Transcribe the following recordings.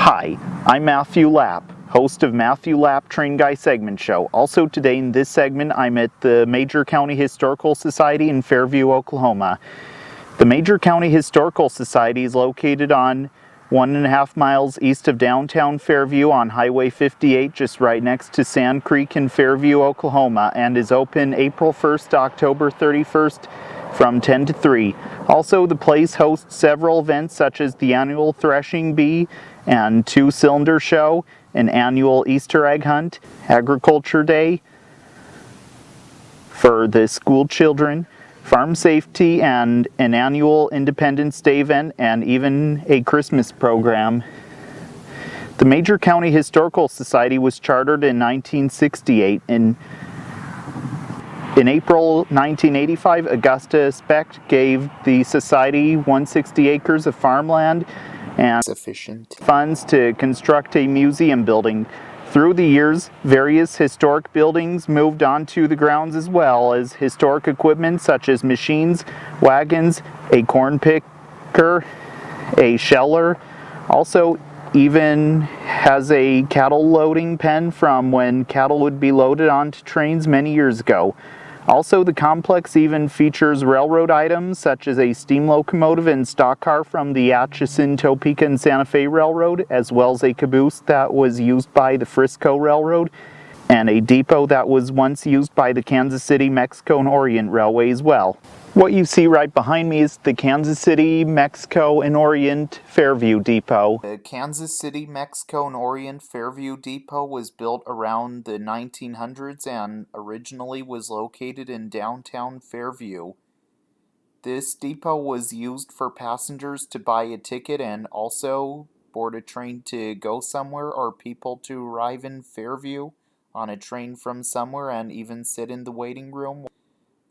Hi, I'm Matthew Lapp, host of Matthew Lapp Train Guy Segment Show. Also today in this segment, I'm at the Major County Historical Society in Fairview, Oklahoma. The Major County Historical Society is located on 1.5 miles east of downtown Fairview on Highway 58, just right next to Sand Creek in Fairview, Oklahoma, and is open April 1st to October 31st from 10 to 3. Also, the place hosts several events such as the annual Threshing Bee and Two-Cylinder Show, an annual Easter egg hunt, Agriculture Day for the school children, farm safety, and an annual Independence Day event, and even a Christmas program. The Major County Historical Society was chartered in 1968. In April 1985, Augusta Specht gave the Society 160 acres of farmland and sufficient funds to construct a museum building. Through the years, various historic buildings moved onto the grounds as well as historic equipment such as machines, wagons, a corn picker, a sheller. Also, even has a cattle loading pen from when cattle would be loaded onto trains many years ago. Also, the complex even features railroad items such as a steam locomotive and stock car from the Atchison, Topeka, and Santa Fe Railroad, as well as a caboose that was used by the Frisco Railroad, and a depot that was once used by the Kansas City, Mexico, and Orient Railway as well. What you see right behind me is the Kansas City, Mexico, and Orient Fairview Depot. The Kansas City, Mexico, and Orient Fairview Depot was built around the 1900s and originally was located in downtown Fairview. This depot was used for passengers to buy a ticket and also board a train to go somewhere, or people to arrive in Fairview on a train from somewhere and even sit in the waiting room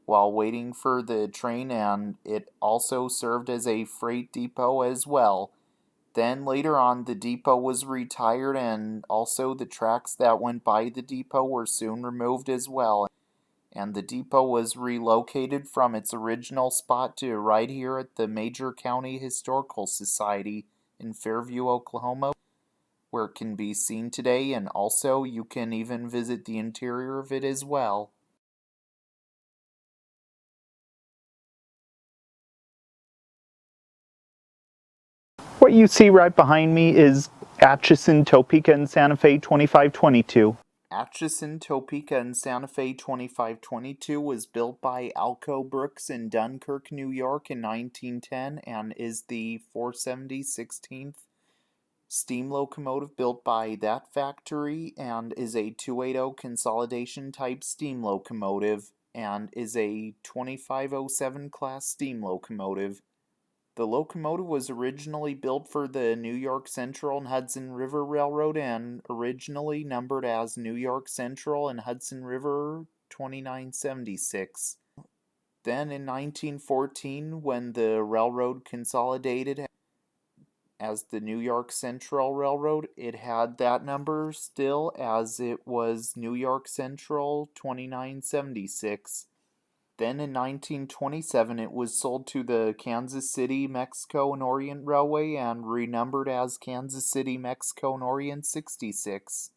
while waiting for the train, and it also served as a freight depot as well. Then later on, the depot was retired, and also the tracks that went by the depot were soon removed as well, and the depot was relocated from its original spot to right here at the Major County Historical Society in Fairview, Oklahoma, where it can be seen today, and also you can even visit the interior of it as well. What you see right behind me is Atchison, Topeka, and Santa Fe 2522. Atchison, Topeka, and Santa Fe 2522 was built by Alco Brooks in Dunkirk, New York in 1910 and is the 470/16th steam locomotive built by that factory, and is a 280 consolidation type steam locomotive and is a 2507 class steam locomotive. The locomotive was originally built for the New York Central and Hudson River Railroad and originally numbered as New York Central and Hudson River 2976. Then in 1914, when the railroad consolidated as the New York Central Railroad, it had that number still, as it was New York Central 2976. Then in 1927 it was sold to the Kansas City, Mexico, and Orient Railway and renumbered as Kansas City, Mexico, and Orient 66.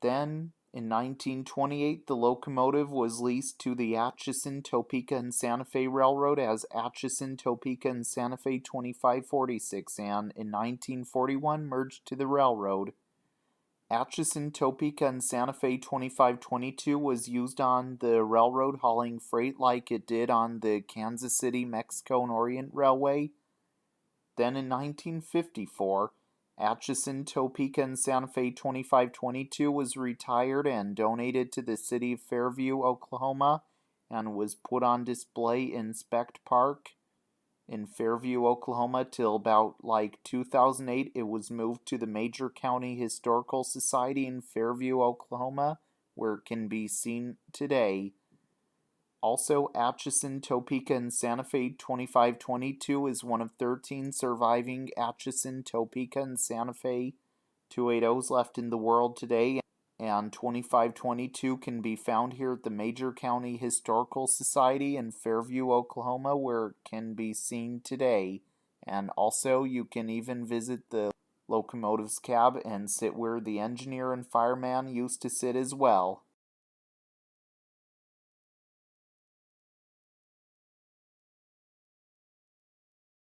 Then in 1928 the locomotive was leased to the Atchison, Topeka, and Santa Fe Railroad as Atchison, Topeka, and Santa Fe 2546, and in 1941 merged to the railroad. Atchison, Topeka, and Santa Fe 2522 was used on the railroad hauling freight like it did on the Kansas City, Mexico, and Orient Railway. Then in 1954, Atchison, Topeka, and Santa Fe 2522 was retired and donated to the city of Fairview, Oklahoma, and was put on display in Specht Park in Fairview, Oklahoma till about 2008. It was moved to the Major County Historical Society in Fairview, Oklahoma, where it can be seen today. Also, Atchison, Topeka, and Santa Fe 2522 is one of 13 surviving Atchison, Topeka, and Santa Fe 280s left in the world today, and 2522 can be found here at the Major County Historical Society in Fairview, Oklahoma, where it can be seen today. And also, you can even visit the locomotive's cab and sit where the engineer and fireman used to sit as well.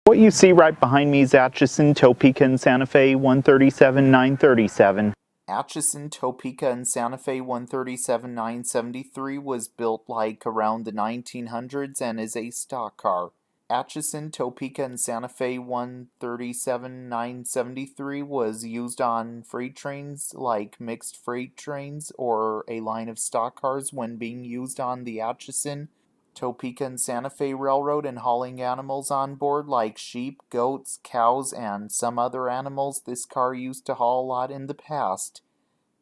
What you see right behind me is Atchison, Topeka, and Santa Fe 137-937. Atchison, Topeka, and Santa Fe 137-973 was built like around the 1900s and is a stock car. Atchison, Topeka, and Santa Fe 137-973 was used on freight trains like mixed freight trains or a line of stock cars when being used on the Atchison, Topeka, and Santa Fe Railroad and hauling animals on board like sheep, goats, cows, and some other animals this car used to haul a lot in the past.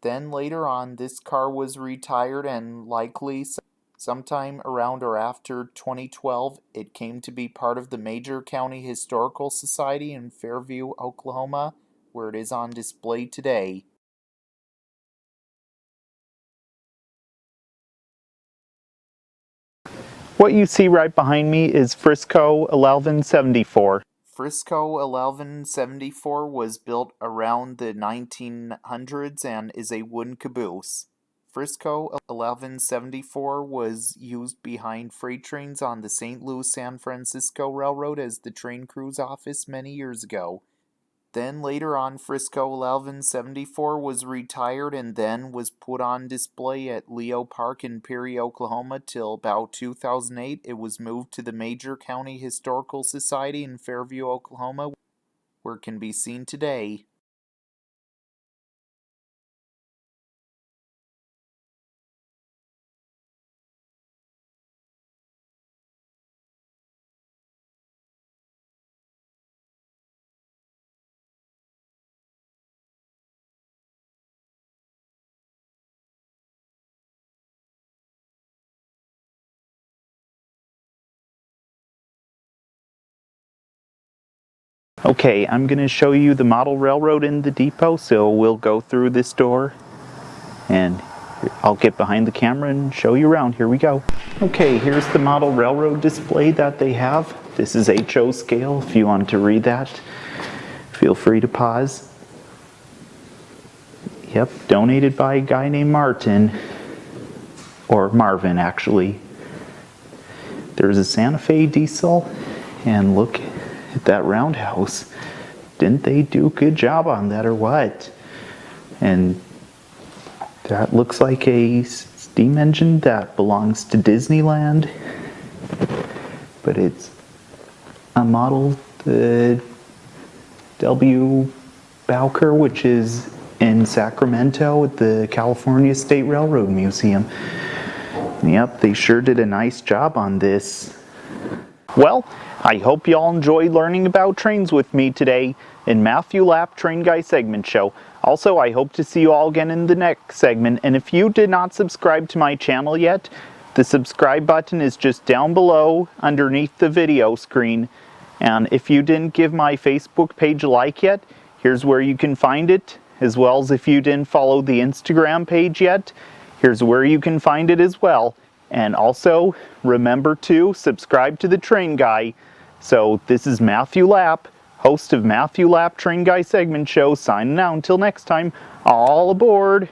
Then later on, this car was retired and likely sometime around or after 2012, it came to be part of the Major County Historical Society in Fairview, Oklahoma, where it is on display today. What you see right behind me is Frisco 1174. Frisco 1174 was built around the 1900s and is a wooden caboose. Frisco 1174 was used behind freight trains on the St. Louis-San Francisco Railroad as the train crew's office many years ago. Then later on, Frisco 1174 was retired and then was put on display at Leo Park in Perry, Oklahoma till about 2008. It was moved to the Major County Historical Society in Fairview, Oklahoma, where it can be seen today. Okay, I'm going to show you the model railroad in the depot, so we'll go through this door and I'll get behind the camera and show you around. Here we go. Okay, here's the model railroad display that they have. This is HO scale. If you want to read that, feel free to pause. Yep, donated by a guy named Martin, or Marvin actually. There's a Santa Fe diesel, and look at that roundhouse. Didn't they do a good job on that or what? And that looks like a steam engine that belongs to Disneyland, but it's a model, the W. Bowker, which is in Sacramento at the California State Railroad Museum. Yep, they sure did a nice job on this. Well, I hope you all enjoyed learning about trains with me today in Matthew Lapp Train Guy segment show. Also, I hope to see you all again in the next segment, and if you did not subscribe to my channel yet, the subscribe button is just down below underneath the video screen. And if you didn't give my Facebook page a like yet, here's where you can find it, as well as if you didn't follow the Instagram page yet, here's where you can find it as well. And also, remember to subscribe to the Train Guy. So this is Matthew Lapp, host of Matthew Lapp Train Guy segment show, signing out until next time. All aboard!